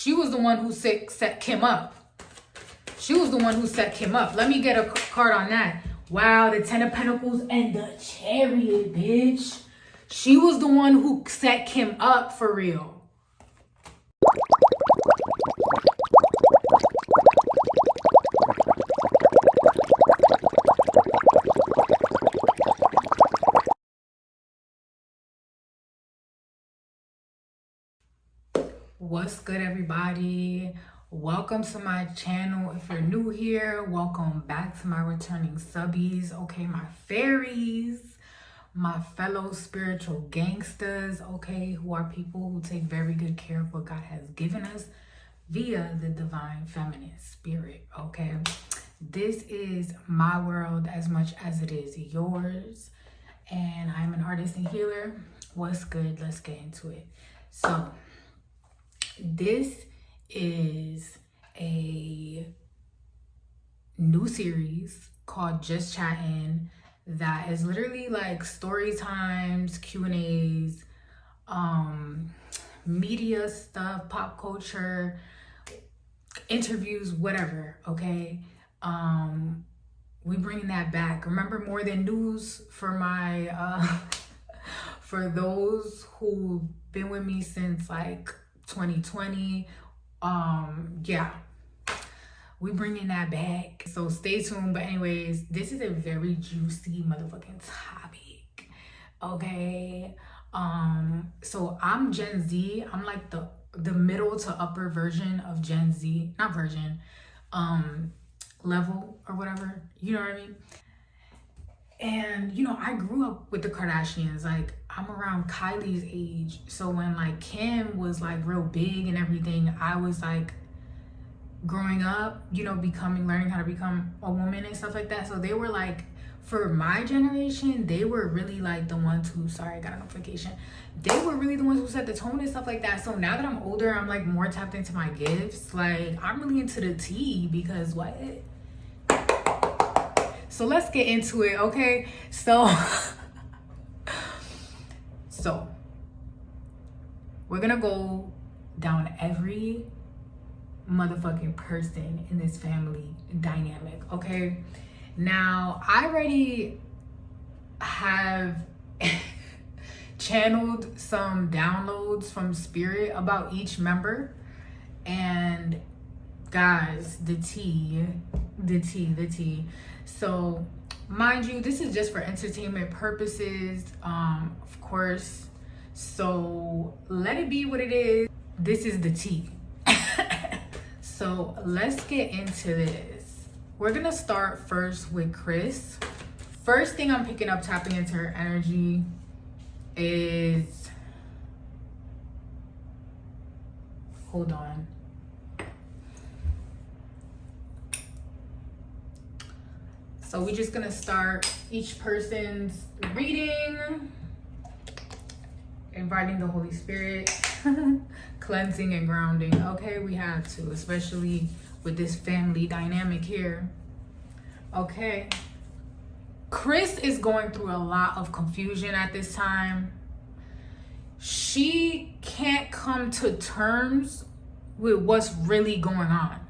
She was the one who set Kim up. She was the one who set Kim up. Let me get a card on that. Wow, the Ten of Pentacles and the Chariot, bitch. She was the one who set Kim up for real. What's good, everybody? Welcome to my channel. If you're new here, welcome back to my returning subbies. Okay, my fairies, my fellow spiritual gangsters, okay, who are people who take very good care of what God has given us via the divine feminine spirit. Okay, this is my world as much as it is yours, and I'm an artist and healer. What's good? Let's get into it. So this is a new series called Just Chatting that is literally like story times, Q&As, media stuff, pop culture, interviews, whatever, okay? We bringing that back. Remember, more than news for my for those who've been with me since like 2020. Yeah, we bringing that back, so stay tuned. But anyways, this is a very juicy motherfucking topic, okay? So I'm Gen Z. I'm like the middle to upper version of Gen Z, not version, level or whatever, you know what I mean? And you know, I grew up with the Kardashians. Like, I'm around Kylie's age, so when like Kim was like real big and everything, I was like growing up, you know, learning how to become a woman and stuff like that. So they were like, for my generation, they were really like the ones who, sorry, I got a notification. They were really the ones who set the tone and stuff like that. So now that I'm older, I'm like more tapped into my gifts. Like, I'm really into the tea because what? So let's get into it, okay? So we're gonna go down every motherfucking person in this family dynamic, okay? Now, I already have channeled some downloads from spirit about each member, and guys, the tea. So mind you, this is just for entertainment purposes, of course, so let it be what it is. This is the tea. So let's get into this. We're gonna start first with Kris. First thing I'm picking up, tapping into her energy, is, hold on. So we're just gonna start each person's reading, inviting the Holy Spirit, cleansing and grounding. Okay, we have to, especially with this family dynamic here. Okay. Kris is going through a lot of confusion at this time. She can't come to terms with what's really going on.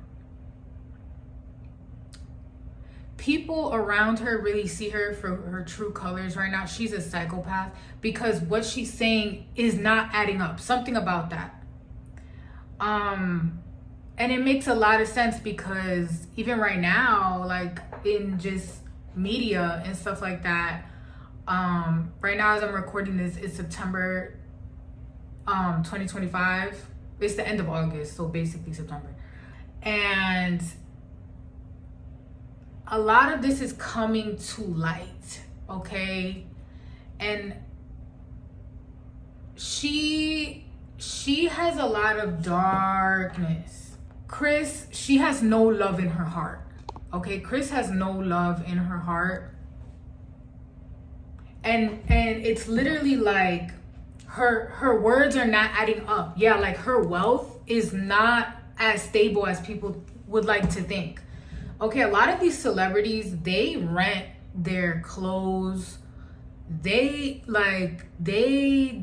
People around her really see her for her true colors right now. She's a psychopath because what she's saying is not adding up. Something about that. And it makes a lot of sense because even right now, like in just media and stuff like that, right now as I'm recording this, it's September 2025. It's the end of August, so basically September. And a lot of this is coming to light, okay? And she has a lot of darkness. Kris, she has no love in her heart, okay? Kris has no love in her heart. And it's literally like her words are not adding up. Yeah, like her wealth is not as stable as people would like to think. Okay, a lot of these celebrities, they rent their clothes, they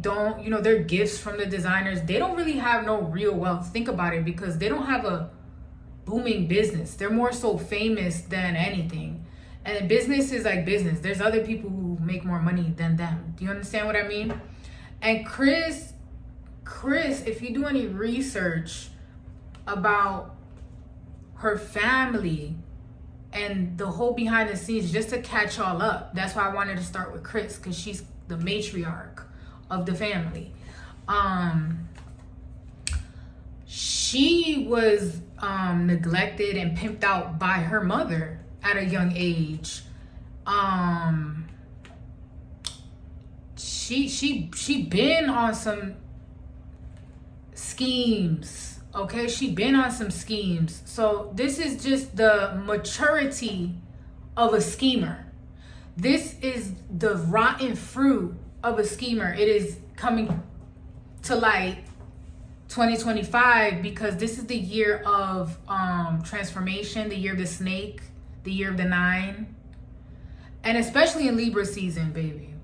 don't, you know, they're gifts from the designers. They don't really have no real wealth. Think about it, because they don't have a booming business. They're more so famous than anything. And business is like business. There's other people who make more money than them. Do you understand what I mean? And Kris, if you do any research about her family and the whole behind the scenes, just to catch y'all up. That's why I wanted to start with Kris, because she's the matriarch of the family. She was neglected and pimped out by her mother at a young age. She been on some schemes, okay? She been on some schemes. So this is just the maturity of a schemer. This is the rotten fruit of a schemer. It is coming to light 2025, because this is the year of transformation, the year of the snake, the year of the 9, and especially in Libra season, baby.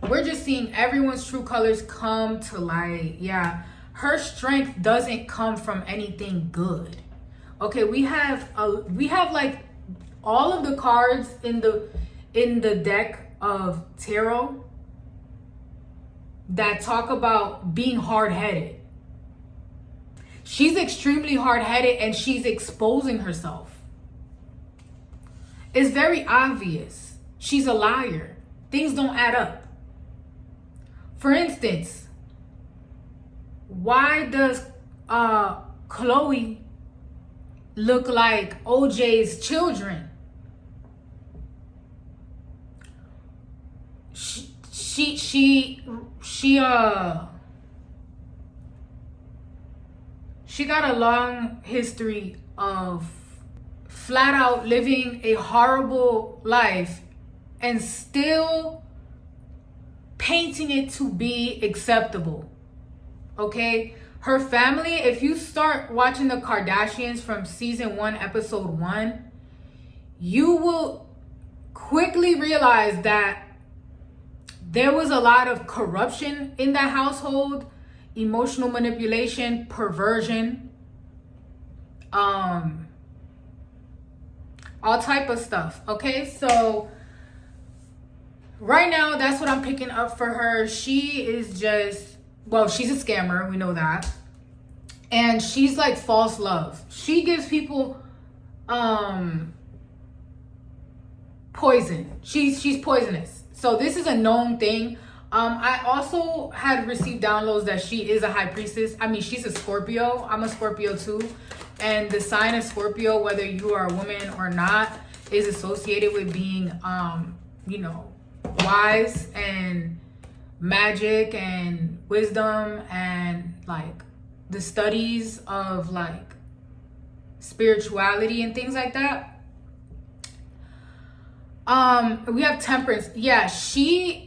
We're just seeing everyone's true colors come to light. Yeah, her strength doesn't come from anything good. Okay, we have like all of the cards in the deck of tarot that talk about being hard-headed. She's extremely hard-headed, and she's exposing herself. It's very obvious. She's a liar. Things don't add up. For instance, why does Khloe look like OJ's children? She got a long history of flat out living a horrible life and still painting it to be acceptable. Okay? Her family, if you start watching the Kardashians from season 1, episode 1, you will quickly realize that there was a lot of corruption in that household, emotional manipulation, perversion, all type of stuff. Okay, so right now, that's what I'm picking up for her. She is just, well, she's a scammer. We know that. And she's like false love. She gives people poison. She's poisonous. So this is a known thing. I also had received downloads that she is a high priestess. I mean, she's a Scorpio. I'm a Scorpio too. And the sign of Scorpio, whether you are a woman or not, is associated with being, you know, wise and magic and wisdom and like the studies of like spirituality and things like that. We have Temperance. Yeah, she's,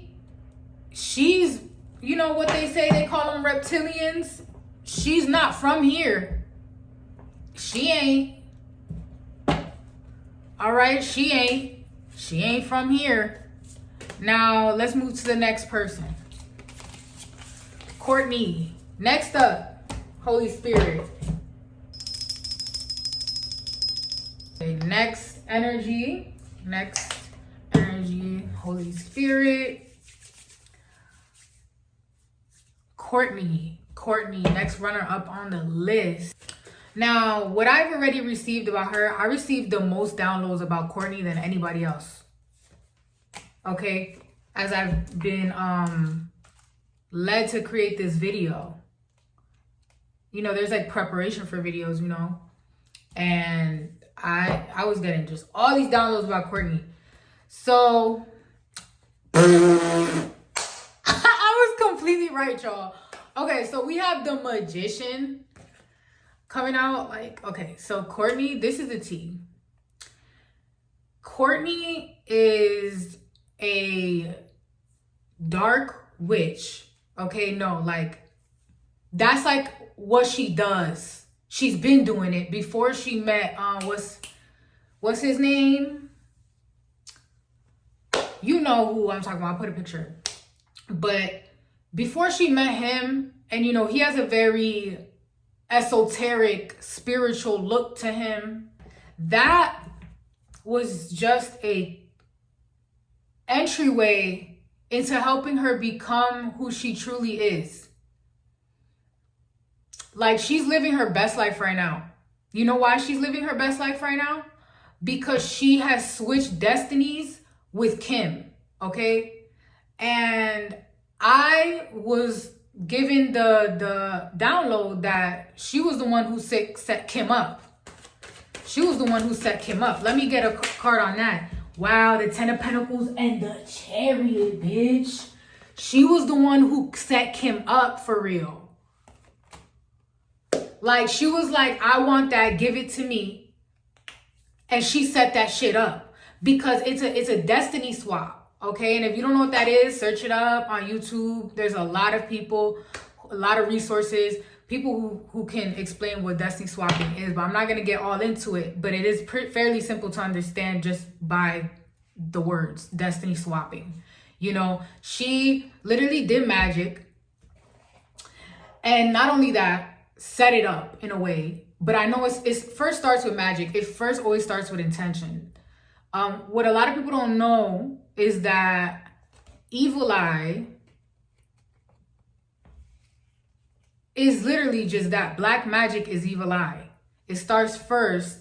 you know what they say, they call them reptilians. She's not from here. She ain't. All right, she ain't from here. Now, let's move to the next person. Kourtney. Next up, Holy Spirit. Okay, next energy, Holy Spirit. Kourtney, next runner up on the list. Now, what I've already received about her, I received the most downloads about Kourtney than anybody else. Okay, as I've been led to create this video. You know, there's like preparation for videos, you know, and I was getting just all these downloads about Kourtney. So I was completely right, y'all. Okay, so we have the Magician coming out. Like, okay, so Kourtney, this is the tea. Kourtney is a dark witch. Okay, no, like that's like what she does. She's been doing it before she met what's his name? You know who I'm talking about. I'll put a picture. But before she met him, and you know, he has a very esoteric, spiritual look to him. That was just a entryway into helping her become who she truly is. Like, she's living her best life right now. You know why she's living her best life right now? Because she has switched destinies with Kim, okay? And I was given the download that she was the one who set Kim up. She was the one who set Kim up. Let me get a card on that. Wow, the Ten of Pentacles and the Chariot, bitch. She was the one who set Kim up for real. Like, she was like, I want that, give it to me. And she set that shit up. Because it's a destiny swap, okay? And if you don't know what that is, search it up on YouTube. There's a lot of people, a lot of resources, people who can explain what destiny swapping is. But I'm not going to get all into it. But it is fairly simple to understand just by the words, destiny swapping. You know, she literally did magic. And not only that, set it up in a way, but I know it's first starts with magic. It first always starts with intention. What a lot of people don't know is that evil eye is literally just that. Black magic is evil eye. It starts first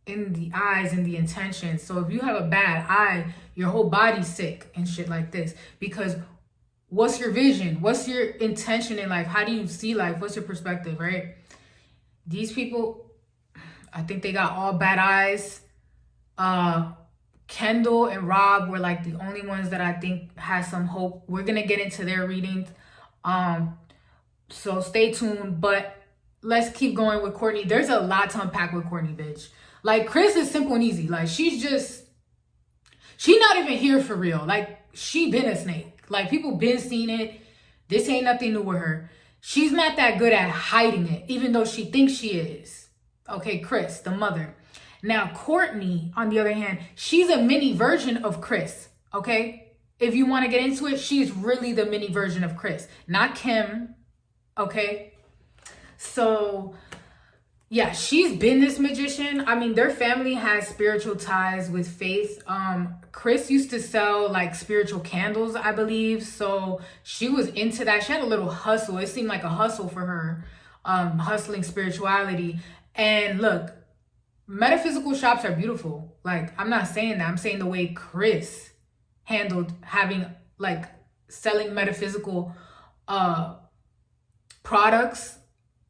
in the eyes and the intention. So if you have a bad eye, your whole body's sick and shit like this. Because what's your vision? What's your intention in life? How do you see life? What's your perspective, right? These people, I think they got all bad eyes. Kendall and Rob were like the only ones that I think has some hope. We're going to get into their readings. So stay tuned. But let's keep going with Kourtney. There's a lot to unpack with Kourtney, bitch. Like, Kris is simple and easy. Like, she's not even here for real. Like, she been a snake. Like, people been seeing it. This ain't nothing new with her. She's not that good at hiding it, even though she thinks she is. Okay, Kris, the mother. Now, Kourtney, on the other hand, she's a mini version of Kris, okay? If you want to get into it, she's really the mini version of Kris, not Kim, okay? So, yeah, she's been this magician. I mean, their family has spiritual ties with faith. Kris used to sell like spiritual candles, I believe. So she was into that. She had a little hustle. It seemed like a hustle for her, hustling spirituality. And look, metaphysical shops are beautiful. Like, I'm not saying that. I'm saying the way Kris handled having like selling metaphysical products.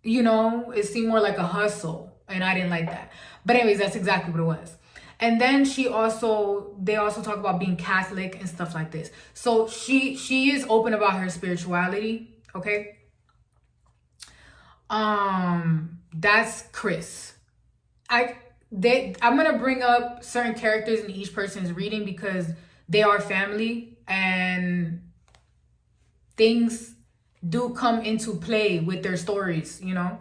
You know, it seemed more like a hustle, and I didn't like that. But anyways, that's exactly what it was. And then they also talk about being Catholic and stuff like this. So she is open about her spirituality, okay? That's Kris. I'm gonna bring up certain characters in each person's reading because they are family and things do come into play with their stories, you know?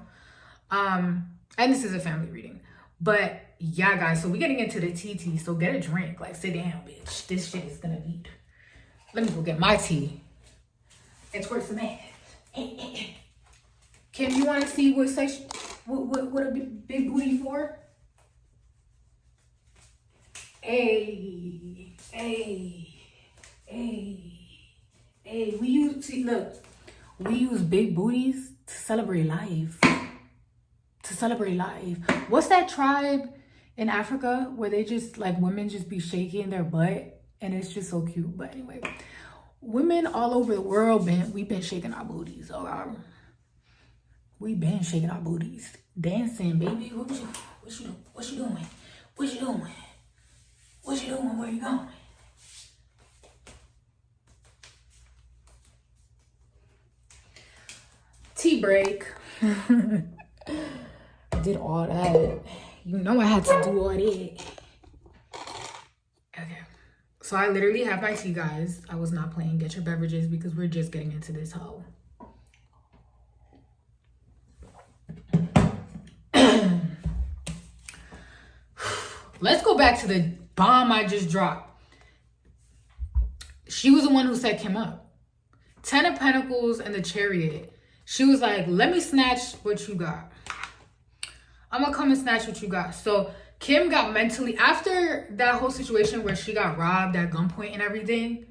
And this is a family reading. But yeah, guys, so we're getting into the tea. So get a drink. Like, sit down, bitch. This shit is gonna be... Let me go get my tea. And twerk some ass. Kim, you want to see what section... What a big booty for? Hey. We use... See, look. We use big booties to celebrate life. To celebrate life. What's that tribe in Africa where they just, like, women just be shaking their butt? And it's just so cute. But anyway, women all over the world, we've been shaking our booties. We've been shaking our booties. Dancing, baby. What you doing? What you doing? Where you going? Tea break. I did all that. You know I had to do all that. Okay. So I literally have my tea, guys. I was not playing. Get your beverages because we're just getting into this hoe. Let's go back to the bomb I just dropped. She was the one who set Kim up. 10 of Pentacles and the Chariot. She was like, let me snatch what you got. I'm gonna come and snatch what you got. So Kim got mentally, after that whole situation where she got robbed at gunpoint and everything,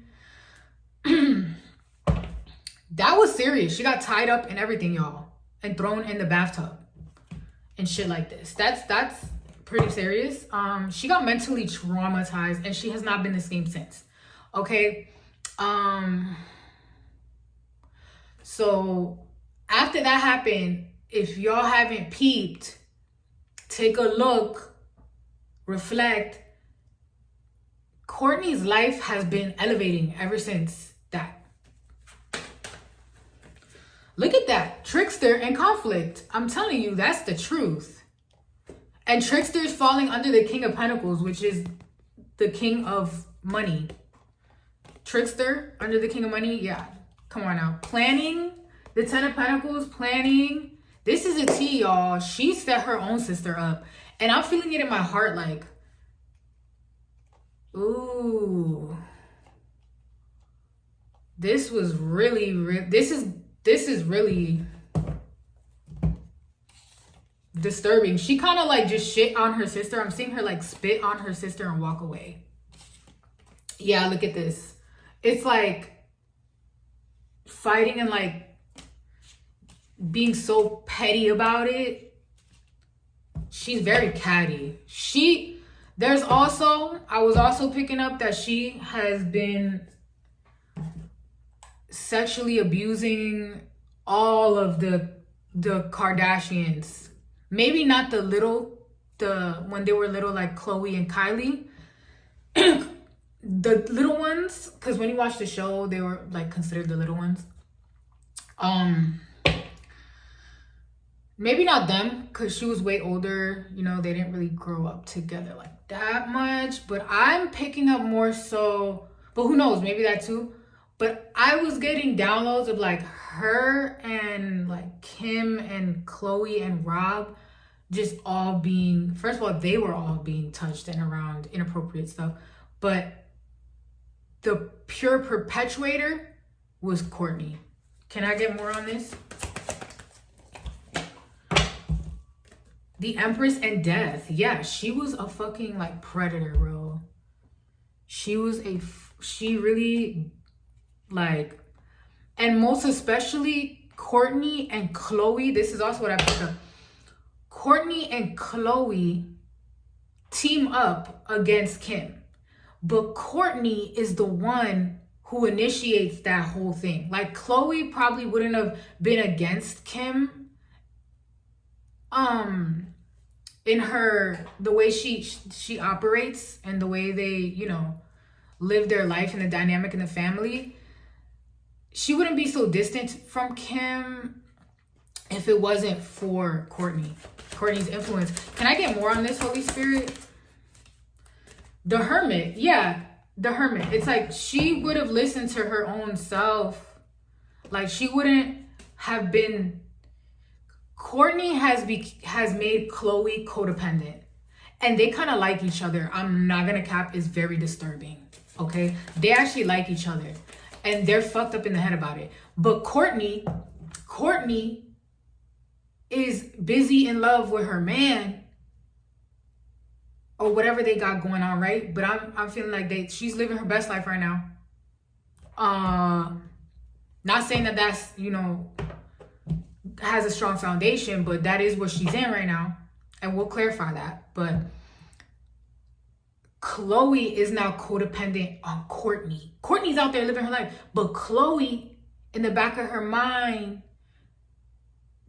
that was serious. She got tied up and everything, y'all, and thrown in the bathtub and shit like this. That's pretty serious. She got mentally traumatized and she has not been the same since. Okay. So after that happened, if y'all haven't peeped, take a look, reflect. Kourtney's life has been elevating ever since that. Look at that. Trickster and conflict. I'm telling you, that's the truth. And Trickster's falling under the King of Pentacles, which is the King of Money. Trickster under the King of Money. Yeah. Come on now. Planning. The 10 of Pentacles. Planning. This is a tea, y'all. She set her own sister up. And I'm feeling it in my heart like, ooh. This was really, this is really disturbing. She kind of like just shit on her sister. I'm seeing her like spit on her sister and walk away. Yeah, look at this. It's like fighting and like being so petty about it. She's very catty. I was also picking up that she has been sexually abusing all of the Kardashians. Maybe not when they were little, like Khloe and Kylie. The little ones, because when you watch the show, they were like considered the little ones. Maybe not them, because she was way older. You know, they didn't really grow up together like that much. But I'm picking up more so, but who knows, maybe that too. But I was getting downloads of like her and like Kim and Khloe and Rob just all being, first of all, they were all being touched and around inappropriate stuff. But the pure perpetuator was Kourtney. Can I get more on this? The Empress and Death. Yeah, she was a fucking like predator, bro. She really like, and most especially Kourtney and Khloe. This is also what I picked up. Kourtney and Khloe team up against Kim. But Kourtney is the one who initiates that whole thing. Like Khloe probably wouldn't have been against Kim in the way she operates and the way they, you know, live their life and the dynamic in the family. She wouldn't be so distant from Kim if it wasn't for Kourtney's influence. Can I get more on this, Holy Spirit? The Hermit. Yeah, the Hermit. It's like she would have listened to her own self. Like she wouldn't have been. Kourtney has made Khloe codependent. And they kind of like each other. I'm not going to cap. It's very disturbing. Okay? They actually like each other. And they're fucked up in the head about it. But Kourtney is busy in love with her man. Or whatever they got going on, right? But I'm feeling like she's living her best life right now. Not saying that that's, you know, has a strong foundation, but that is what she's in right now. And we'll clarify that. But Khloe is now codependent on Kourtney. Kourtney's out there living her life. But Khloe, in the back of her mind,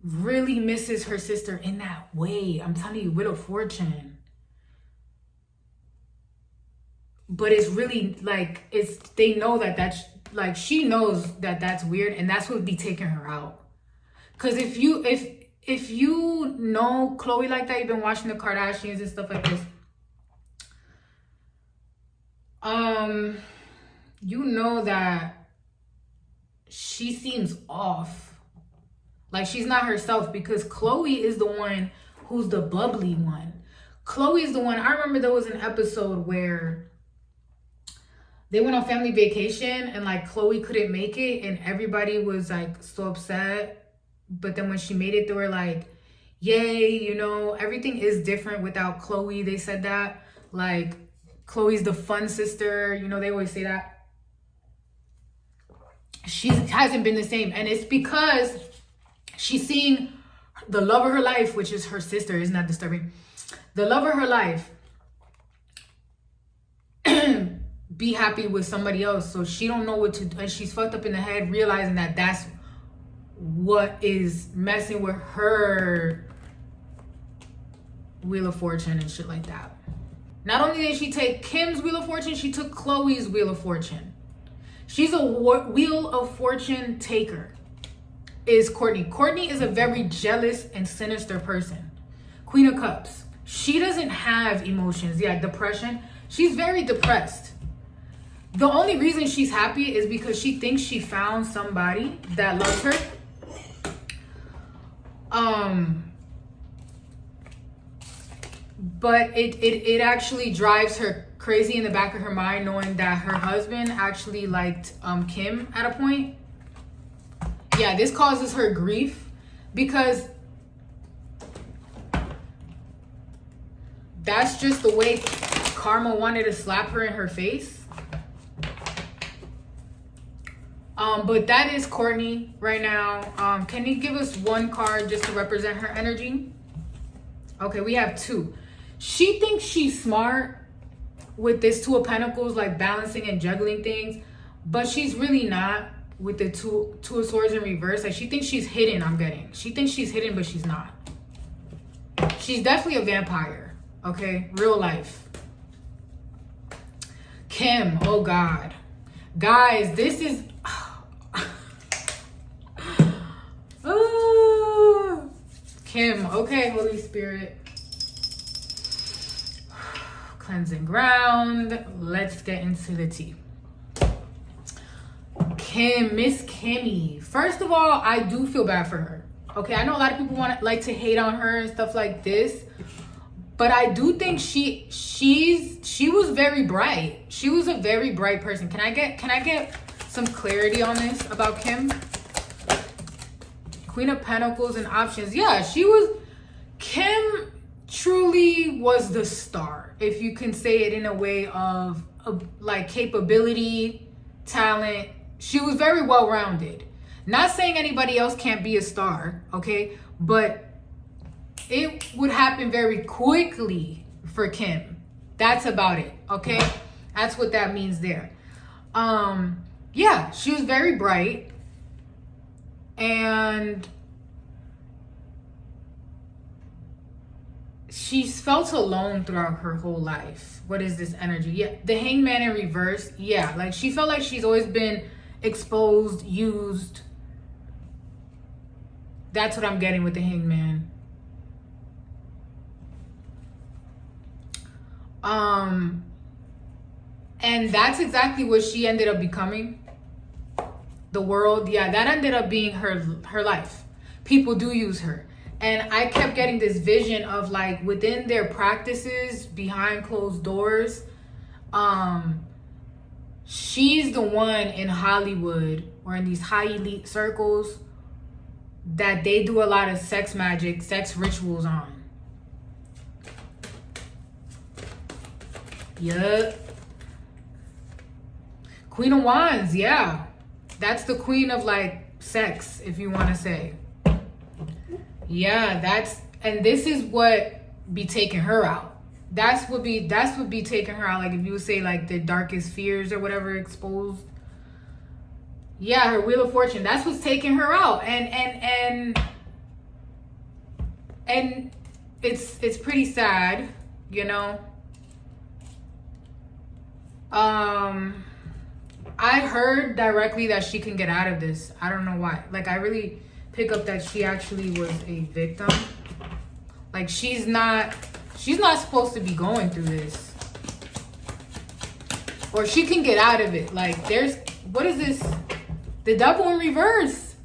really misses her sister in that way. I'm telling you, Wheel of Fortune. But it's really like, they know that's like, she knows that that's weird, and that's what would be taking her out. Because if you know Khloe like that, you've been watching the Kardashians and stuff like this, you know that she seems off. Like she's not herself, because Khloe is the one who's the bubbly one. Khloe is the one. I remember there was an episode where they went on family vacation and like Khloe couldn't make it and everybody was like so upset. But then when she made it, they were like, yay, you know, everything is different without Khloe. They said that, like, Khloe's the fun sister, you know, they always say that. She hasn't been the same, and it's because she's seeing the love of her life, which is her sister. Isn't that disturbing? The love of her life be happy with somebody else, so she don't know what to do, and she's fucked up in the head, realizing that that's what is messing with her Wheel of Fortune and shit like that. Not only did she take Kim's Wheel of Fortune, she took Khloe's Wheel of Fortune. She's a Wheel of Fortune taker, is Kourtney. Kourtney is a very jealous and sinister person. Queen of Cups. She doesn't have emotions. Yeah, depression. She's very depressed. The only reason she's happy is because she thinks she found somebody that loves her. But it actually drives her crazy in the back of her mind, knowing that her husband actually liked Kim at a point. Yeah, this causes her grief because that's just the way karma wanted to slap her in her face. But that is Kourtney right now. Can you give us one card just to represent her energy? Okay, we have two. She thinks she's smart with this Two of Pentacles, like balancing and juggling things, but she's really not with the Two of Swords in reverse. Like, she thinks she's hidden, I'm getting. She thinks she's hidden, but she's not. She's definitely a vampire, okay? Real life. Kim, oh God. Guys, this is... Kim, okay, Holy Spirit. Cleansing ground. Let's get into the tea. Kim, Miss Kimmy. First of all, I do feel bad for her. Okay, I know a lot of people like to hate on her and stuff like this, but I do think she was very bright. She was a very bright person. Can I get some clarity on this about Kim? Queen of Pentacles and options. Yeah, Kim truly was the star, if you can say it in a way of like capability, talent. She was very well-rounded. Not saying anybody else can't be a star, okay? But it would happen very quickly for Kim. That's about it, okay? That's what that means there. Yeah, she was very bright. And she's felt alone throughout her whole life. What is this energy? Yeah, the Hangman in reverse. Yeah, like she felt like she's always been exposed, used. That's what I'm getting with the Hangman. And that's exactly what she ended up becoming. The world, yeah, that ended up being her life. People do use her. And I kept getting this vision of like within their practices behind closed doors, she's the one in Hollywood or in these high elite circles that they do a lot of sex magic, sex rituals on. Yup. Queen of Wands, yeah. That's the queen of like sex, if you want to say. Yeah, and this is what be taking her out. That's what be taking her out. Like if you would say like the darkest fears or whatever exposed. Yeah, her Wheel of Fortune. That's what's taking her out. And it's pretty sad, you know. I heard directly that she can get out of this. I don't know why. Like, I really pick up that she actually was a victim. Like, she's not supposed to be going through this. Or she can get out of it. Like, what is this? The Devil in reverse.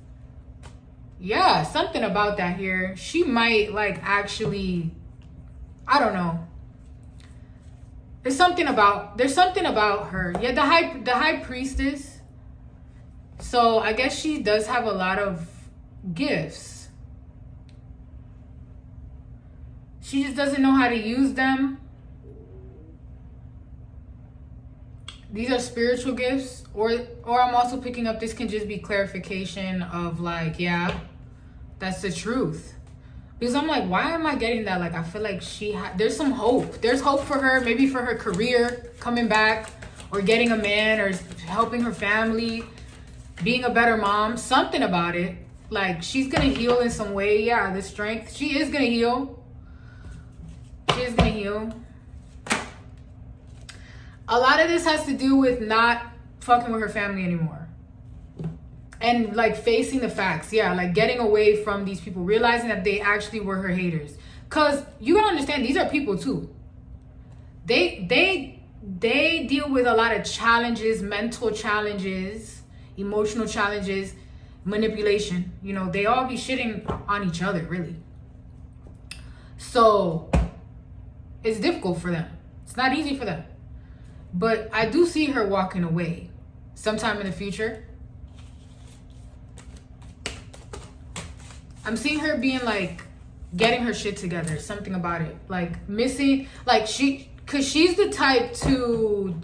Yeah, something about that here. She might, like, actually, I don't know. there's something about her. Yeah, the high priestess. So I guess she does have a lot of gifts. She just doesn't know how to use them. These are spiritual gifts, or I'm also picking up this can just be clarification of like, yeah, that's the truth. Because I'm like, why am I getting that? Like, I feel like there's some hope. There's hope for her, maybe for her career coming back, or getting a man, or helping her family, being a better mom, something about it. Like, she's gonna heal in some way. Yeah, the strength. She is gonna heal. She is gonna heal. A lot of this has to do with not fucking with her family anymore. And like facing the facts. Yeah, like getting away from these people, realizing that they actually were her haters. Cause you gotta understand, these are people too. They deal with a lot of challenges, mental challenges, emotional challenges, manipulation. You know, they all be shitting on each other, really. So it's difficult for them. It's not easy for them. But I do see her walking away sometime in the future. I'm seeing her being like getting her shit together, something about it. Like missing, like cause she's the type to,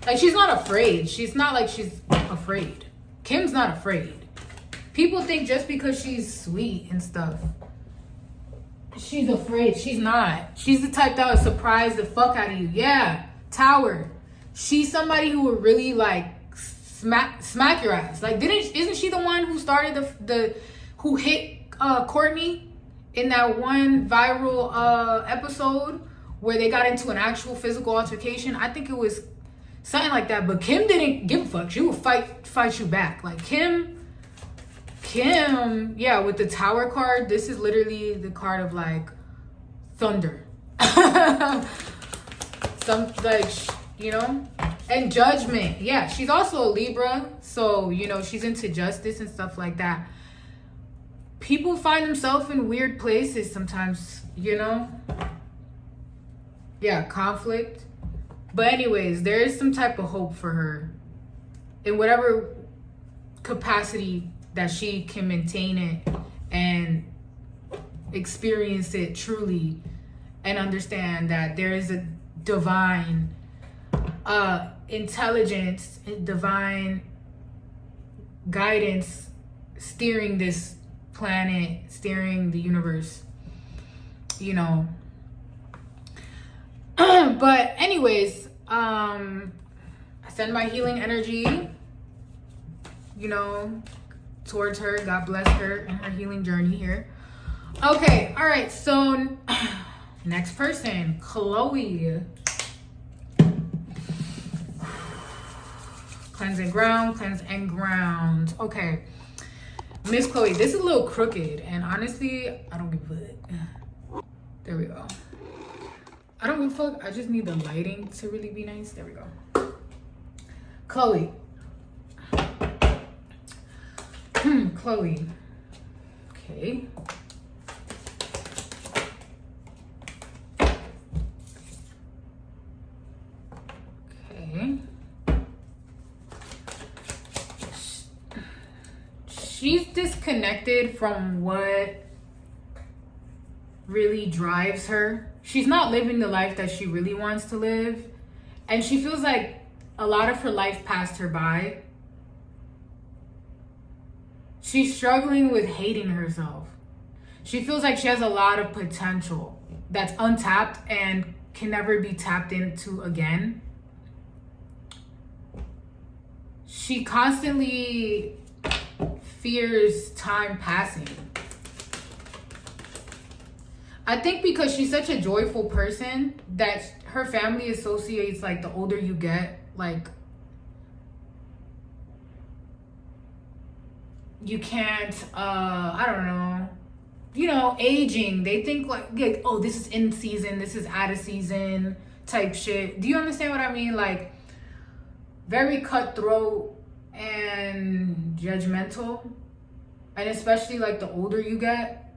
like, she's not afraid. She's not like she's afraid. Kim's not afraid. People think just because she's sweet and stuff, she's afraid. She's not. She's the type that would surprise the fuck out of you. Yeah, Tower. She's somebody who would really like smack your ass. Like, isn't she the one who started who hit Kourtney in that one viral episode where they got into an actual physical altercation? I think it was something like that. But Kim didn't give a fuck. She would fight you back. Like Kim, yeah, with the Tower card, this is literally the card of like thunder. Some like, you know, and judgment. Yeah, she's also a Libra, so you know, she's into justice and stuff like that. People find themselves in weird places sometimes, you know. Yeah, conflict. But anyways, there is some type of hope for her in whatever capacity that she can maintain it and experience it truly, and understand that there is a divine intelligence, divine guidance steering this planet, steering the universe, you know. But anyways, I send my healing energy, you know, towards her. God bless her and her healing journey here. Okay, all right, so next person, Khloe. Cleanse and ground. Okay, Miss Khloe, this is a little crooked, and honestly, I don't give a fuck. There we go. I don't give a fuck. I just need the lighting to really be nice. There we go. Khloe. Khloe. Okay. Okay. She's disconnected from what really drives her. She's not living the life that she really wants to live. And she feels like a lot of her life passed her by. She's struggling with hating herself. She feels like she has a lot of potential that's untapped and can never be tapped into again. She constantly fears time passing. I think because she's such a joyful person that her family associates, like, the older you get, like, you can't, I don't know, you know, aging. They think like, oh, this is in season, this is out of season type shit. Do you understand what I mean? Like, very cutthroat and judgmental. And especially like the older you get,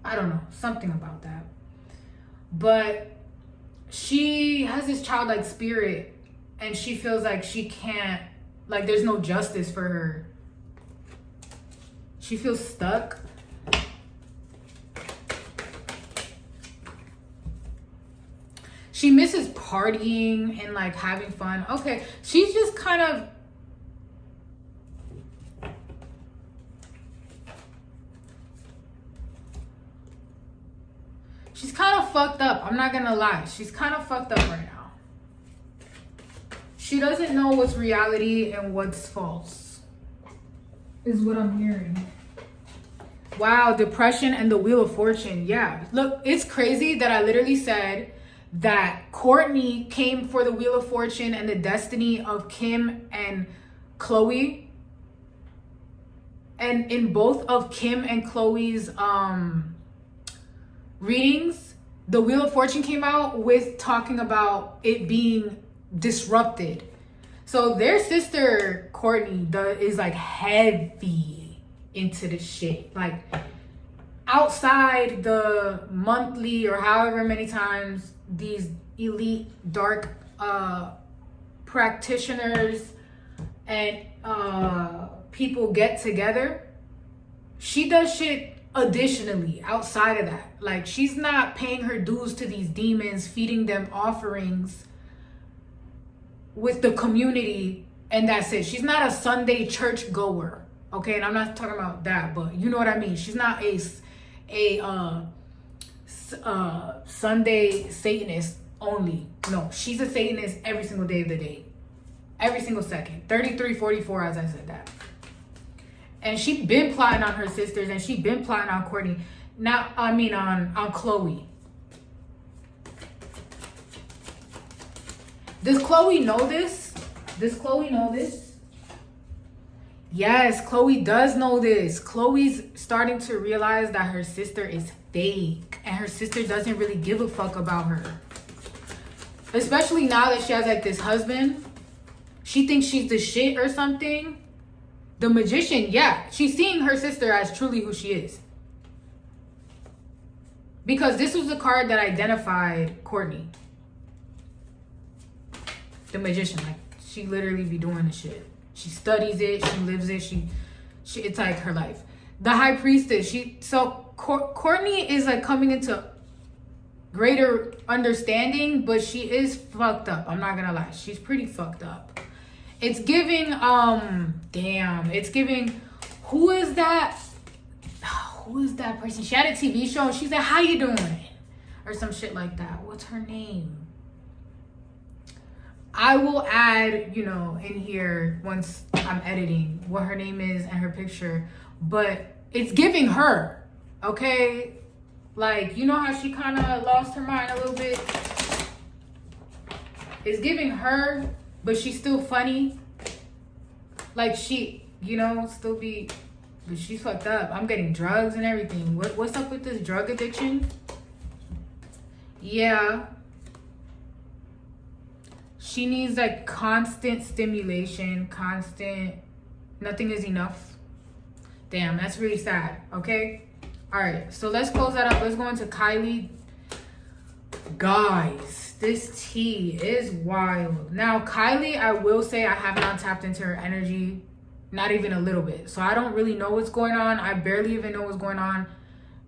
I don't know, something about that. But she has this childlike spirit and she feels like she can't, like there's no justice for her. She feels stuck. She misses partying and like having fun. Okay, she's just kind of, she's kind of fucked up. I'm not gonna lie. She's kind of fucked up right now. She doesn't know what's reality and what's false, is what I'm hearing. Wow, depression and the Wheel of Fortune. Yeah, look, it's crazy that I literally said that Kourtney came for the Wheel of Fortune and the destiny of Kim and Khloe. And in both of Kim and Khloe's readings, the Wheel of Fortune came out with talking about it being disrupted. So their sister Kourtney is like heavy into the shit. Like outside the monthly or however many times these elite dark practitioners and people get together, she does shit additionally outside of that. Like she's not paying her dues to these demons, feeding them offerings with the community, and that's it. She's not a Sunday church goer, okay? And I'm not talking about that, but you know what I mean. She's not a Sunday Satanist only. No, she's a Satanist every single day of the day, every single second. 3344, as I said that. And she been plotting on her sisters, and she been plotting on Kourtney. Now, I mean on Khloe. Does Khloe know this? Does Khloe know this? Yes, Khloe does know this. Khloe's starting to realize that her sister is fake, and her sister doesn't really give a fuck about her. Especially now that she has like this husband. She thinks she's the shit or something. The magician, yeah. She's seeing her sister as truly who she is. Because this was the card that identified Kourtney. The magician, like she literally be doing the shit. She studies it, she lives it, she it's like her life. The high priestess, Kourtney is like coming into greater understanding, but she is fucked up. I'm not gonna lie, she's pretty fucked up. It's giving it's giving, who is that person? She had a TV show and she said, "How you doing?" or some shit like that. What's her name? I will add, in here once I'm editing what her name is and her picture, but it's giving her, okay? Like, you know how she kind of lost her mind a little bit? It's giving her, but she's still funny. Like she, still be, but she's fucked up. I'm getting drugs and everything. What's up with this drug addiction? Yeah. She needs like constant stimulation, nothing is enough. Damn, that's really sad, okay? All right, so let's close that up. Let's go into Kylie. Guys, this tea is wild. Now, Kylie, I will say I have not tapped into her energy, not even a little bit. So I don't really know what's going on. I barely even know what's going on,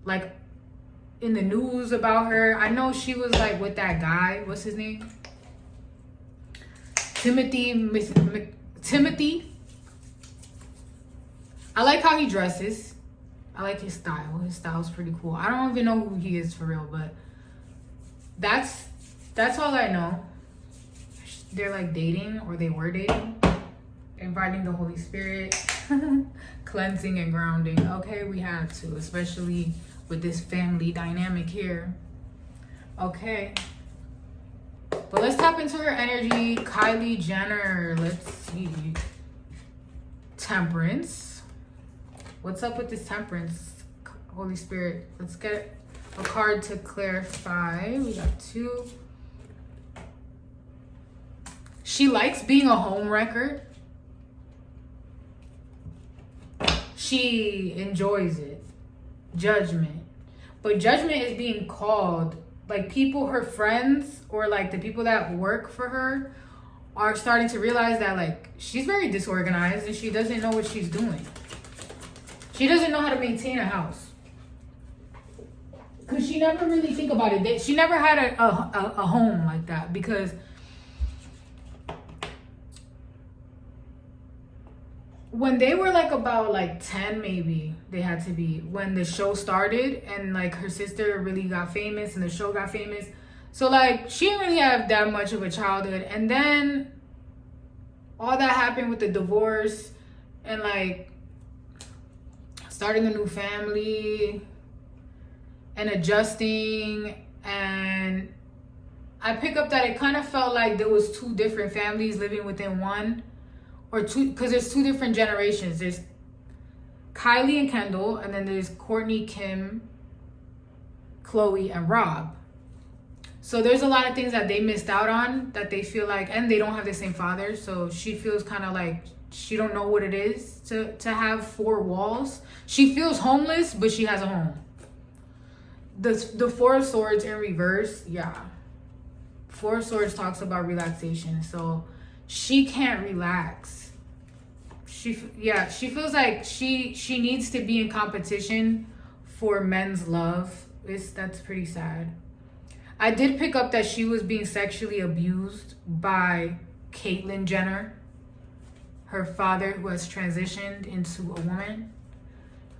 like, in the news about her. I know she was like with that guy. What's his name? Timothy. I like how he dresses. I like his style. His style's pretty cool. I don't even know who he is for real, but that's all I know. They're like dating, or they were dating. Inviting the Holy Spirit. Cleansing and grounding. Okay, we have to, especially with this family dynamic here. Okay. But let's tap into her energy. Kylie Jenner. Let's see. Temperance. What's up with this temperance? Holy Spirit. Let's get a card to clarify. We got 2. She likes being a homewrecker. She enjoys it. Judgment. But judgment is being called like people, her friends, or like the people that work for her are starting to realize that like she's very disorganized and she doesn't know what she's doing. She doesn't know how to maintain a house. Because she never really think about it. She never had a home like that, because when they were like about like 10, maybe they had to be, when the show started and like her sister really got famous and the show got famous. So like she didn't really have that much of a childhood. And then all that happened with the divorce and like starting a new family and adjusting. And I pick up that it kind of felt like there was two different families living within one. Or two, because there's two different generations. There's Kylie and Kendall, and then there's Kourtney, Kim, Khloe, and Rob. So there's a lot of things that they missed out on that they feel like, and they don't have the same father. So she feels kind of like she don't know what it is to have four walls. She feels homeless, but she has a home. The Four of Swords in reverse, yeah. Four of Swords talks about relaxation. So she can't relax. She feels like she needs to be in competition for men's love. That's pretty sad. I did pick up that she was being sexually abused by Caitlyn Jenner, her father, who has transitioned into a woman.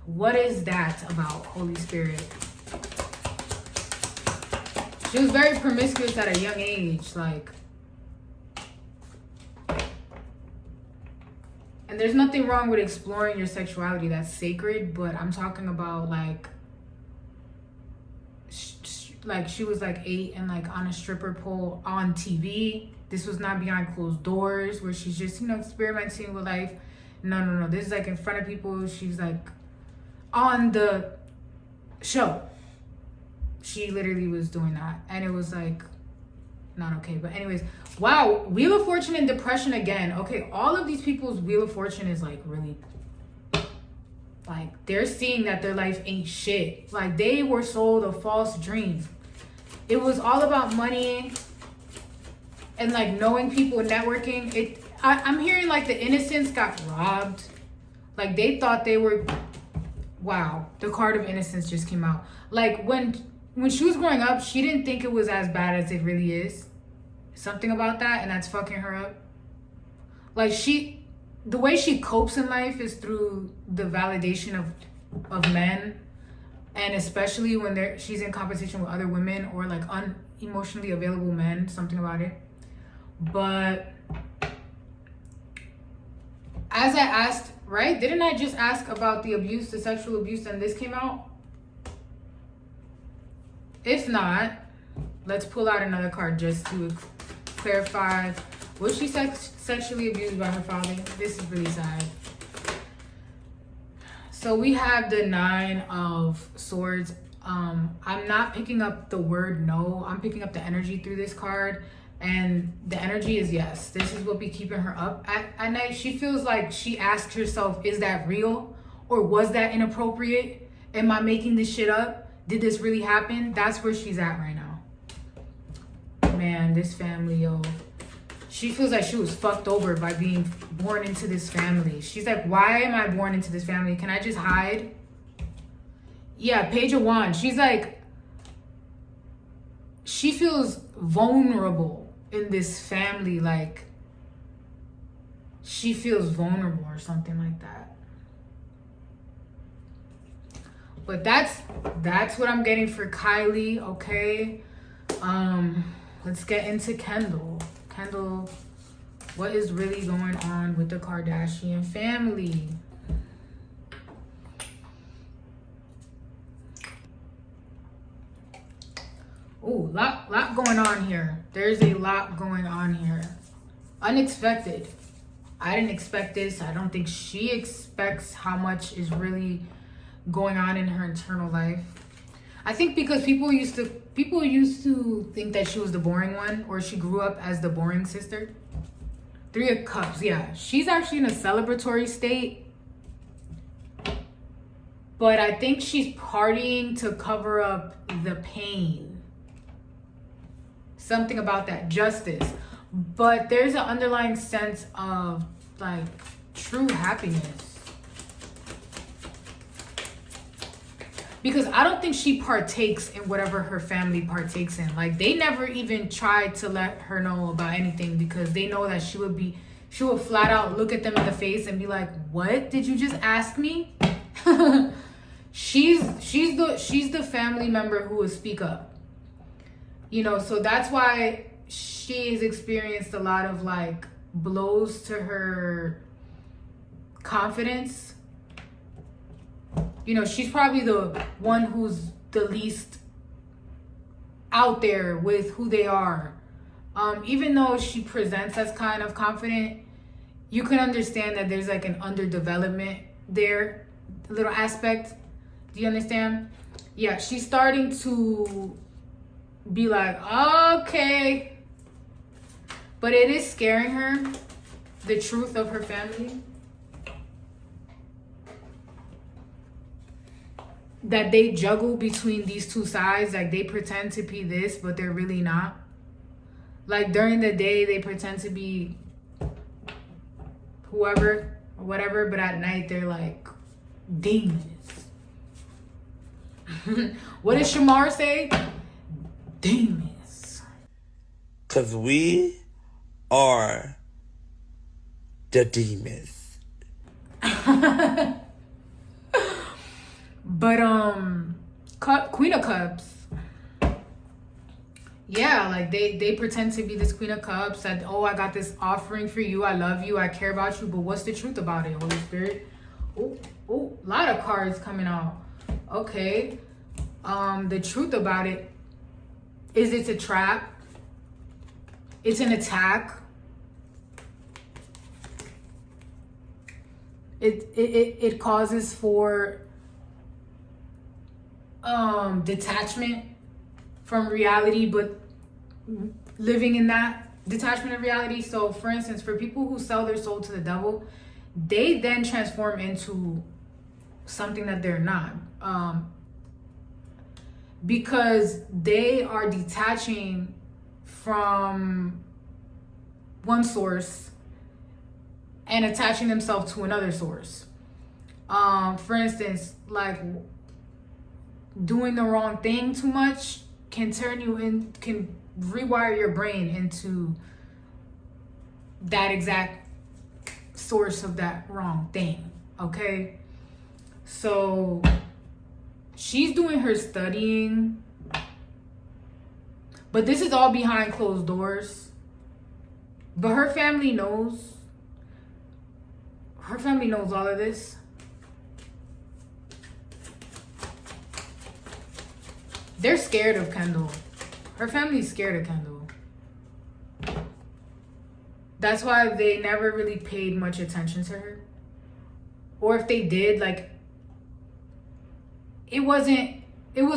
What is that about, Holy Spirit? She was very promiscuous at a young age, like. And there's nothing wrong with exploring your sexuality. That's sacred. But I'm talking about like she was like 8 and like on a stripper pole on TV. This was not behind closed doors where she's just, experimenting with life. No. This is like in front of people. She's like on the show. She literally was doing that. And it was like not okay. But anyways, wow, Wheel of Fortune and depression again. Okay, all of these people's Wheel of Fortune is like really, like they're seeing that their life ain't shit. Like they were sold a false dream. It was all about money and like knowing people and networking. I'm hearing like the innocence got robbed. Like they thought they were, wow, the card of innocence just came out. Like when she was growing up, she didn't think it was as bad as it really is. Something about that, and that's fucking her up. Like the way she copes in life is through the validation of men, and especially when she's in competition with other women or like unemotionally available men. Something about it. But as I asked, right? Didn't I just ask about the abuse, the sexual abuse, and this came out? If not, let's pull out another card just to clarify. Was she sexually abused by her father? This is really sad. So we have the Nine of Swords. I'm not picking up the word no. I'm picking up the energy through this card. And the energy is yes. This is what be keeping her up at night. She feels like she asks herself, is that real? Or was that inappropriate? Am I making this shit up? Did this really happen? That's where she's at right now. Man, this family, yo. She feels like she was fucked over by being born into this family. She's like, why am I born into this family? Can I just hide? Yeah, Page of Wands. She's like, she feels vulnerable in this family. Like, she feels vulnerable or something like that. But that's what I'm getting for Kylie, okay? Let's get into Kendall. Kendall, what is really going on with the Kardashian family? Ooh, lot going on here. There's a lot going on here. Unexpected. I didn't expect this. I don't think she expects how much is really going on in her internal life. I think because people used to think that she was the boring one, or she grew up as the boring sister. 3 of Cups, yeah. She's actually in a celebratory state. But I think she's partying to cover up the pain. something about that justice. But there's an underlying sense of like true happiness. Because I don't think she partakes in whatever her family partakes in. Like, they never even tried to let her know about anything because they know that she would flat out look at them in the face and be like, what did you just ask me? she's the family member who will speak up. You know, so that's why she has experienced a lot of like blows to her confidence. You know, she's probably the one who's the least out there with who they are. Even though she presents as kind of confident, you can understand that there's like an underdevelopment there, a little aspect. Do you understand? Yeah, she's starting to be like, okay. But it is scaring her, the truth of her family. That they juggle between these two sides. Like, they pretend to be this, but they're really not. Like, during the day, they pretend to be whoever or whatever, but at night, they're like demons. What does Shamar say? Demons. Because we are the demons. But Queen of Cups, yeah, like they pretend to be this Queen of Cups, that, oh, I got this offering for you, I love you, I care about you, but what's the truth about it, Holy Spirit? Oh, a lot of cards coming out. Okay. The truth about it is it's a trap. It's an attack. It causes for detachment from reality, but living in that detachment of reality. So for instance, for people who sell their soul to the devil, they then transform into something that they're not, because they are detaching from one source and attaching themselves to another source. For instance, like doing the wrong thing too much can rewire your brain into that exact source of that wrong thing. Okay, so she's doing her studying, but this is all behind closed doors. But her family knows. Her family knows all of this. They're scared of Kendall. Her family's scared of Kendall. That's why they never really paid much attention to her. Or if they did, like, it was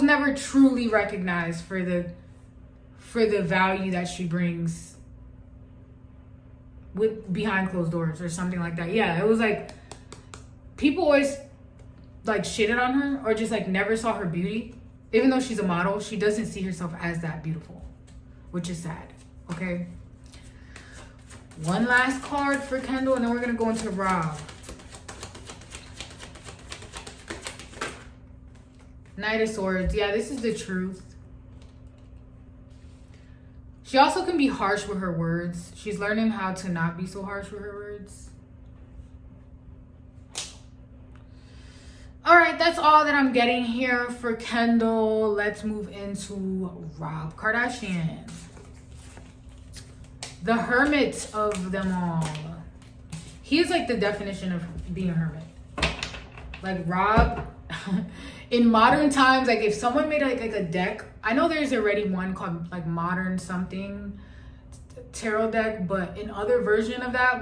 never truly recognized for the value that she brings with behind closed doors or something like that. Yeah, it was like people always like shitted on her or just like never saw her beauty. Even though she's a model, she doesn't see herself as that beautiful, which is sad. Okay, one last card for Kendall, and then we're gonna go into Rob. Knight of Swords. Yeah, this is the truth. She also can be harsh with her words. She's learning how to not be so harsh with her words. All right, that's all that I'm getting here for Kendall. Let's move into Rob Kardashian. The hermit of them all. He is like the definition of being a hermit. Like Rob, in modern times, like if someone made like a deck, I know there's already one called like Modern something tarot deck, but in other version of that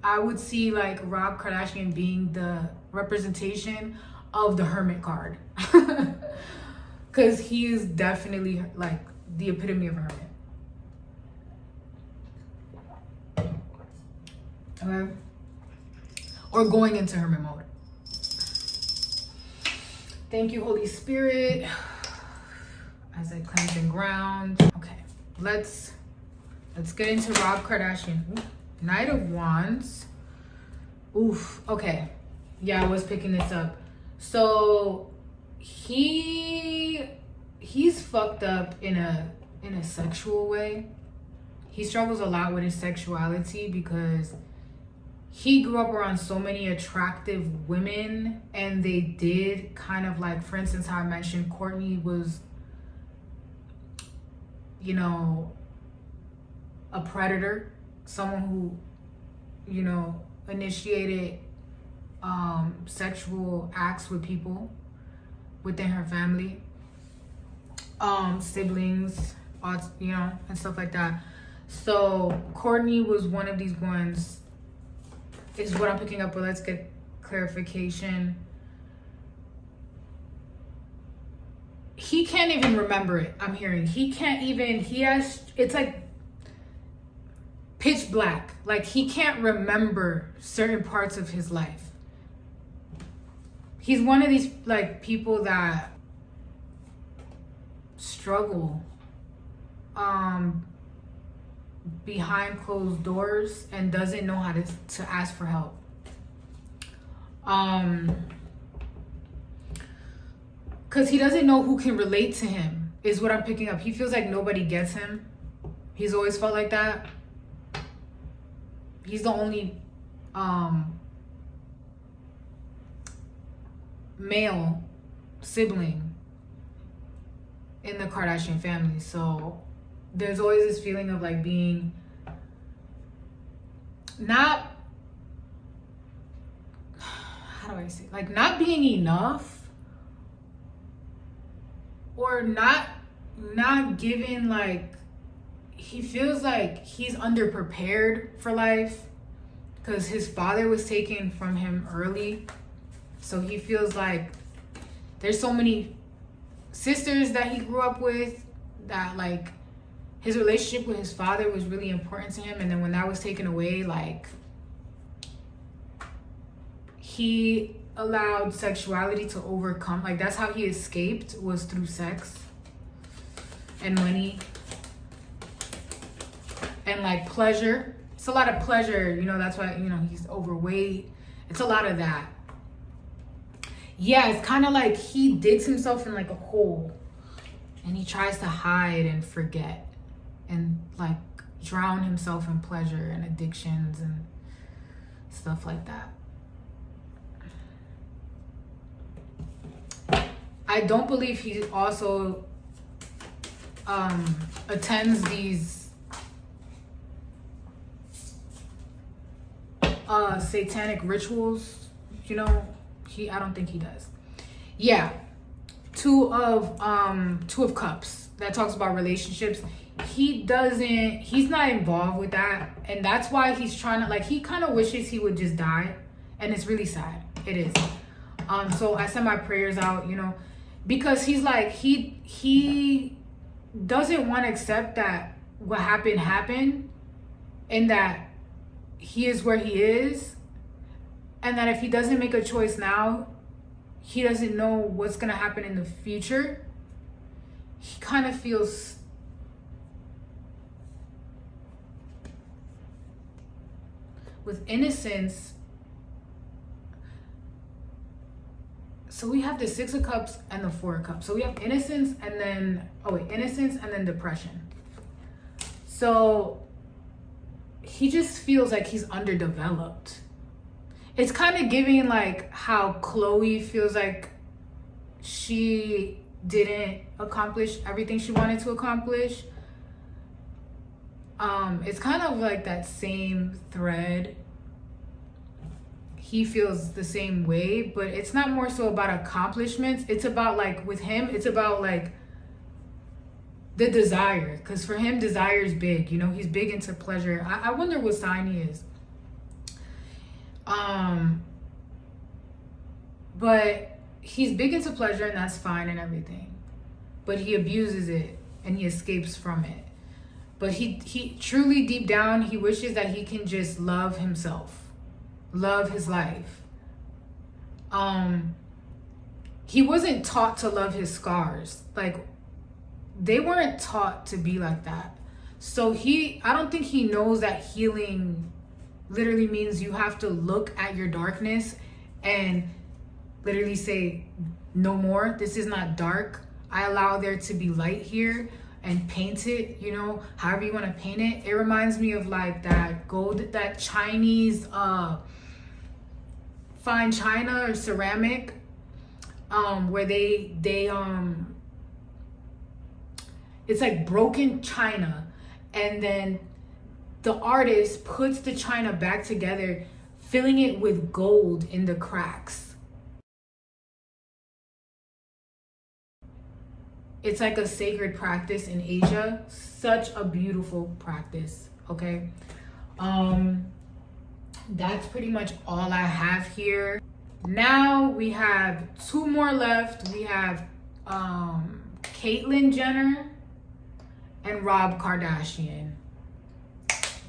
I would see like Rob Kardashian being the representation of the hermit card. Because he is definitely like the epitome of a hermit. Okay? Or going into hermit mode. Thank you, Holy Spirit. As I cleanse and ground. Okay. let's get into Rob Kardashian. Ooh, Knight of Wands. Oof. Okay. Yeah, I was picking this up. So he's fucked up in a sexual way. He struggles a lot with his sexuality because he grew up around so many attractive women, and they did kind of like, for instance, how I mentioned Kourtney was, you know, a predator, someone who, you know, initiated sexual acts with people within her family, siblings, you know, and stuff like that. So Kourtney was one of these ones, is what I'm picking up, but let's get clarification. He can't even remember it. I'm hearing it's like pitch black. Like, he can't remember certain parts of his life. He's one of these like people that struggle behind closed doors and doesn't know how to ask for help. Because he doesn't know who can relate to him, is what I'm picking up. He feels like nobody gets him. He's always felt like that. He's the only male sibling in the Kardashian family. So there's always this feeling of like being not, how do I say, like not being enough, or not given, like, he feels like he's underprepared for life because his father was taken from him early. So he feels like there's so many sisters that he grew up with that, like, his relationship with his father was really important to him. And then when that was taken away, like, he allowed sexuality to overcome. Like, that's how he escaped, was through sex and money and like pleasure. It's a lot of pleasure, you know. That's why, you know, he's overweight. It's a lot of that. Yeah, it's kind of like he digs himself in like a hole and he tries to hide and forget and like drown himself in pleasure and addictions and stuff like that. I don't believe he also attends these satanic rituals, you know. I don't think he does. Yeah. Two of Cups that talks about relationships. He's not involved with that, and that's why he's trying to, like, he kind of wishes he would just die, and it's really sad. It is. So I send my prayers out, you know, because he's like, he doesn't want to accept that what happened, and that he is where he is, and that if he doesn't make a choice now, he doesn't know what's gonna happen in the future. He kind of feels with innocence. So we have the Six of Cups and the Four of Cups. So we have innocence and then depression. So he just feels like he's underdeveloped. It's kind of giving like how Khloe feels like she didn't accomplish everything she wanted to accomplish. It's kind of like that same thread. He feels the same way, but it's not more so about accomplishments. It's about, like, with him, it's about like the desire, because for him desire is big, you know. He's big into pleasure. I wonder what sign he is. But he's big into pleasure, and that's fine and everything, but he abuses it and he escapes from it. But he truly, deep down, he wishes that he can just love himself, love his life. He wasn't taught to love his scars. Like, they weren't taught to be like that. So I don't think he knows that healing literally means you have to look at your darkness and literally say, no more, this is not dark. I allow there to be light here, and paint it, you know, however you want to paint it. It reminds me of like that Chinese fine china or ceramic, where they it's like broken china, and then the artist puts the china back together, filling it with gold in the cracks. It's like a sacred practice in Asia. Such a beautiful practice, okay? That's pretty much all I have here. Now we have 2 more left. We have Caitlyn Jenner and Rob Kardashian.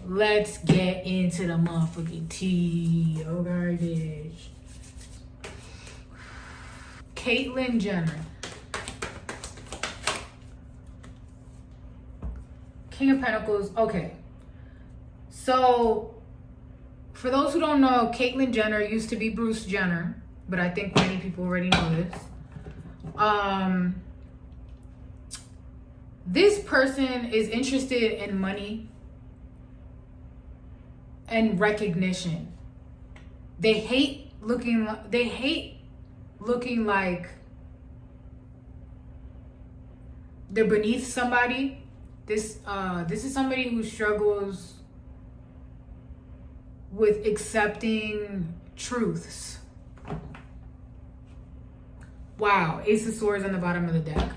Let's get into the motherfucking tea. Oh, garbage. Caitlyn Jenner. King of Pentacles. Okay. So, for those who don't know, Caitlyn Jenner used to be Bruce Jenner, but I think many people already know this. This person is interested in money and recognition. They hate looking like they're beneath somebody. This is somebody who struggles with accepting truths. Wow, Ace of Swords on the bottom of the deck.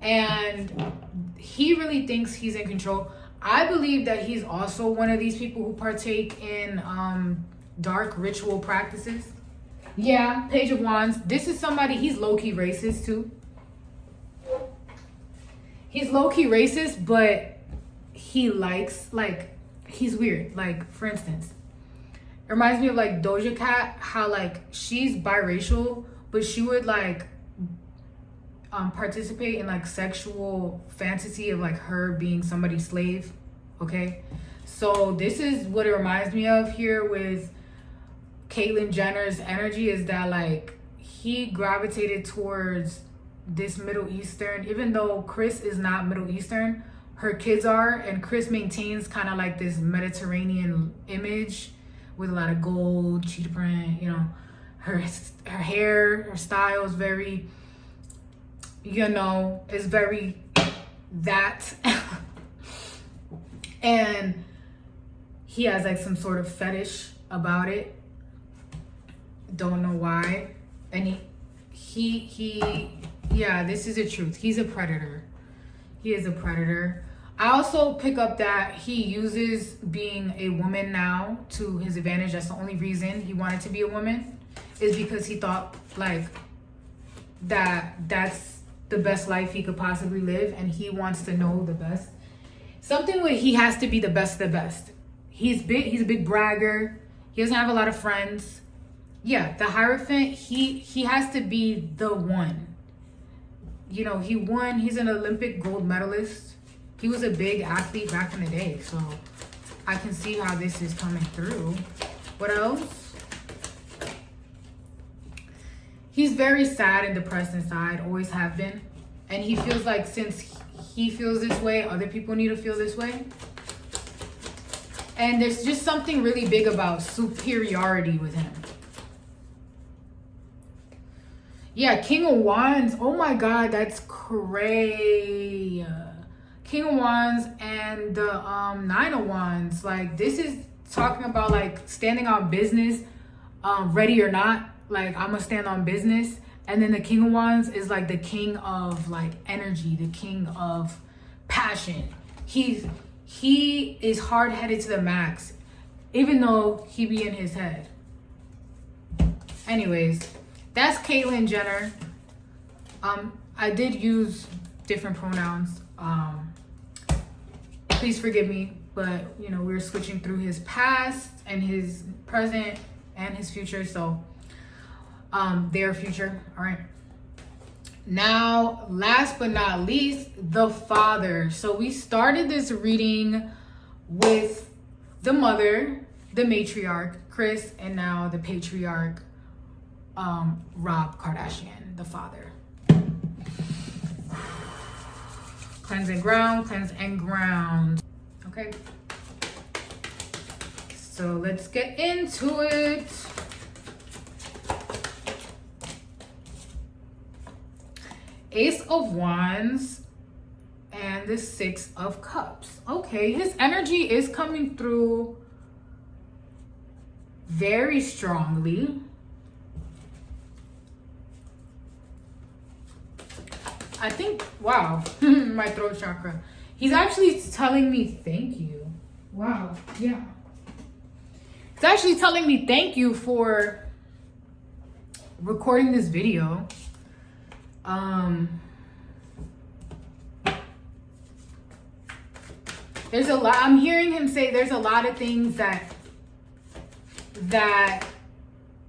And he really thinks he's in control. I believe that he's also one of these people who partake in dark ritual practices. Yeah, Page of Wands. This is somebody, he's low-key racist too. He's low-key racist, but he likes, like, he's weird. Like, for instance, it reminds me of, like, Doja Cat, how, like, she's biracial, but she would, like, participate in, like, sexual fantasy of, like, her being somebody's slave, okay? So this is what it reminds me of here with Caitlyn Jenner's energy, is that, like, he gravitated towards this Middle Eastern, even though Kris is not Middle Eastern, her kids are, and Kris maintains kind of like this Mediterranean image with a lot of gold, cheetah print, you know, her hair, her style is very, you know, is very that. And he has like some sort of fetish about it. Don't know why. And he yeah, this is the truth. He's a predator. He is a predator. I also pick up that he uses being a woman now to his advantage. That's the only reason he wanted to be a woman, is because he thought like that's the best life he could possibly live, and he wants to know the best. Something where he has to be the best of the best. He's a big bragger. He doesn't have a lot of friends. Yeah, the Hierophant, he has to be the one. You know, he won. He's an Olympic gold medalist. He was a big athlete back in the day. So I can see how this is coming through. What else? He's very sad and depressed inside. Always have been. And he feels like since he feels this way, other people need to feel this way. And there's just something really big about superiority with him. Yeah, King of Wands. Oh my God, that's crazy. King of Wands and the Nine of Wands. Like, this is talking about like standing on business, ready or not. Like, I'm gonna stand on business. And then the King of Wands is like the king of like energy, the king of passion. He is hard-headed to the max, even though he be in his head. Anyways, that's Caitlyn Jenner. I did use different pronouns. Please forgive me, but you know, we're switching through his past and his present and his future, so their future. All right. Now, last but not least, the father. So we started this reading with the mother, the matriarch, Kris, and now the patriarch, Rob Kardashian, the father. Cleanse and ground, cleanse and ground. Okay. So let's get into it. Ace of Wands and the Six of Cups. Okay, his energy is coming through very strongly. I think, wow, my throat chakra. He's actually telling me thank you. Wow, yeah. He's actually telling me thank you for recording this video. There's a lot, I'm hearing him say there's a lot of things that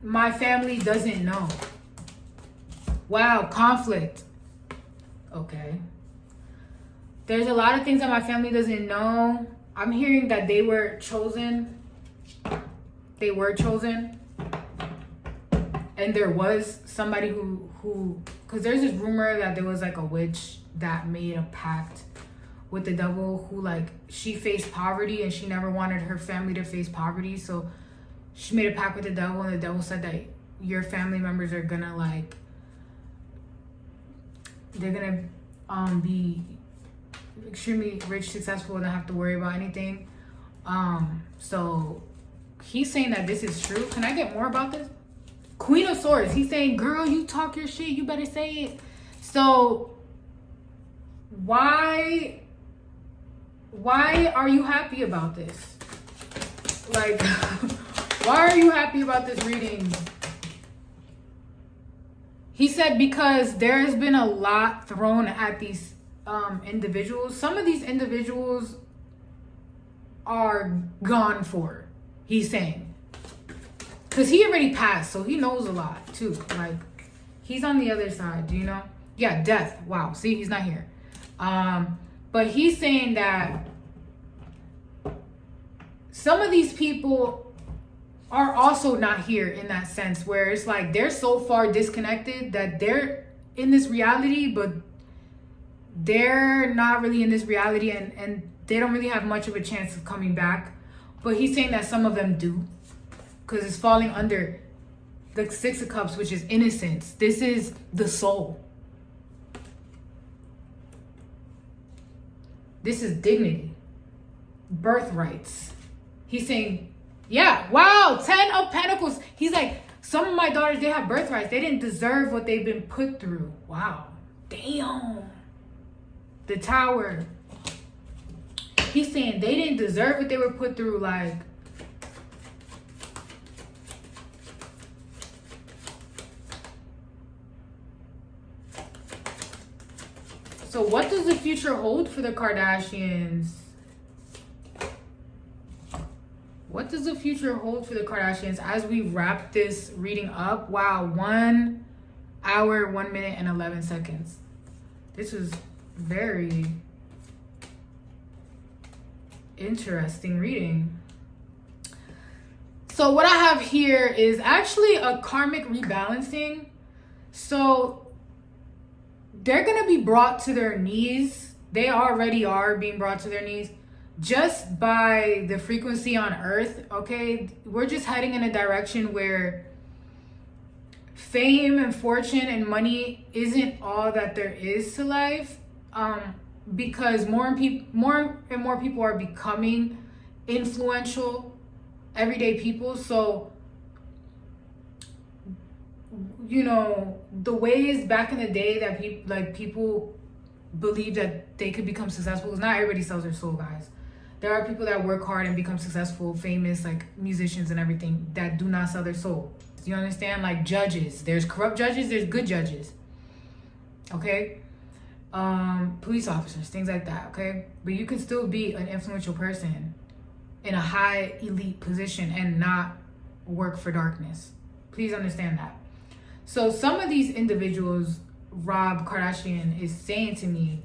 my family doesn't know. Wow, conflict. Okay. There's a lot of things that my family doesn't know. I'm hearing that they were chosen. They were chosen. And there was somebody who, because there's this rumor that there was like a witch that made a pact with the devil who, like, she faced poverty and she never wanted her family to face poverty. So she made a pact with the devil, and the devil said that your family members are gonna, like, they're gonna be extremely rich, successful, and not have to worry about anything. So he's saying that this is true. Can I get more about this? Queen of Swords. He's saying, girl, you talk your shit, you better say it. So why are you happy about this? Like, why are you happy about this reading? He said because there has been a lot thrown at these individuals. Some of these individuals are gone for, he's saying. Because he already passed, so he knows a lot too. Like, he's on the other side, do you know? Yeah, death. Wow, see, he's not here. But he's saying that some of these people are also not here in that sense, where it's like they're so far disconnected that they're in this reality, but they're not really in this reality, and they don't really have much of a chance of coming back. But he's saying that some of them do, because it's falling under the Six of Cups, which is innocence. This is the soul. This is dignity, birthrights. He's saying, yeah, wow, 10 of Pentacles. He's like, some of my daughters, they have birthrights. They didn't deserve what they've been put through. Wow, damn. The Tower. He's saying they didn't deserve what they were put through. Like, so what does the future hold for the Kardashians? What does the future hold for the Kardashians as we wrap this reading up? Wow, 1 hour, 1 minute, and 11 seconds. This is very interesting reading. So what I have here is actually a karmic rebalancing. So they're going to be brought to their knees. They already are being brought to their knees just by the frequency on Earth, okay? We're just heading in a direction where fame and fortune and money isn't all that there is to life, because more and more people are becoming influential, everyday people. So, you know, the ways back in the day that people believe that they could become successful, because not everybody sells their soul, guys. There are people that work hard and become successful, famous, like musicians and everything, that do not sell their soul. Do you understand? Like judges. There's corrupt judges, there's good judges. Okay? Police officers, things like that, okay? But you can still be an influential person in a high elite position and not work for darkness. Please understand that. So some of these individuals Rob Kardashian is saying to me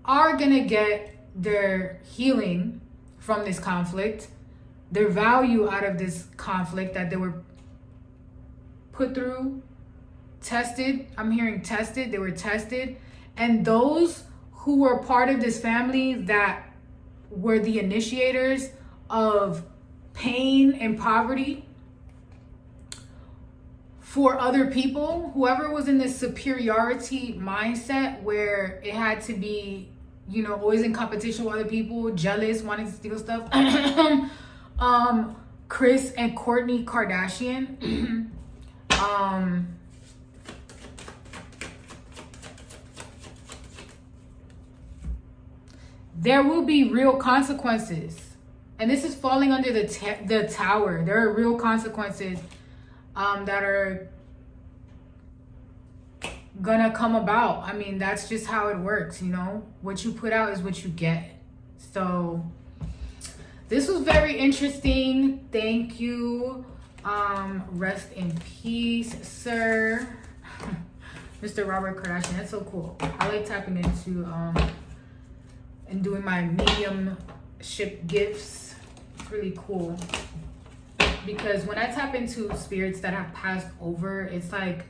are gonna get their healing from this conflict, their value out of this conflict that they were put through, tested. I'm hearing tested. They were tested. And those who were part of this family that were the initiators of pain and poverty for other people, whoever was in this superiority mindset where it had to be, you know, always in competition with other people, jealous, wanting to steal stuff. Kris and Kourtney Kardashian. There will be real consequences. And this is falling under the tower. There are real consequences that are gonna come about. I mean, that's just how it works, you know? What you put out is what you get. So this was very interesting. Thank you. Rest in peace, sir. Mr. Robert Kardashian. That's so cool. I like tapping into and doing my mediumship gifts. It's really cool. Because when I tap into spirits that have passed over, it's like,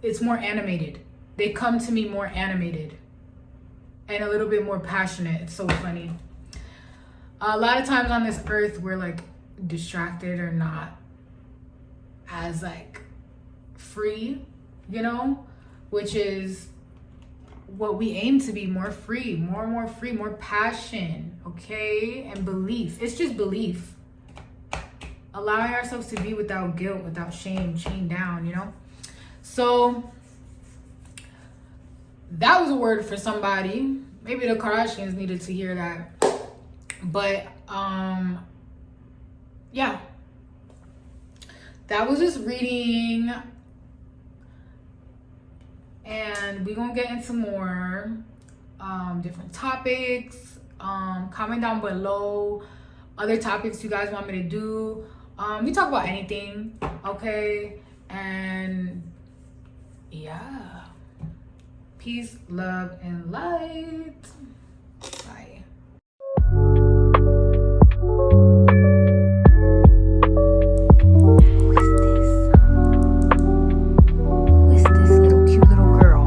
it's more animated. They come to me more animated and a little bit more passionate. It's so funny. A lot of times on this earth, we're like distracted or not as like free, you know, which is what we aim to be, more free, more free, more passion, okay? And belief. It's just belief. Allowing ourselves to be without guilt, without shame, chained down, you know? So that was a word for somebody. Maybe the Kardashians needed to hear that. But yeah. That was just reading. And we're gonna get into more different topics. Comment down below other topics you guys want me to do. We talk about anything, okay? And yeah, peace, love, and light. Bye. Who is this little cute little girl?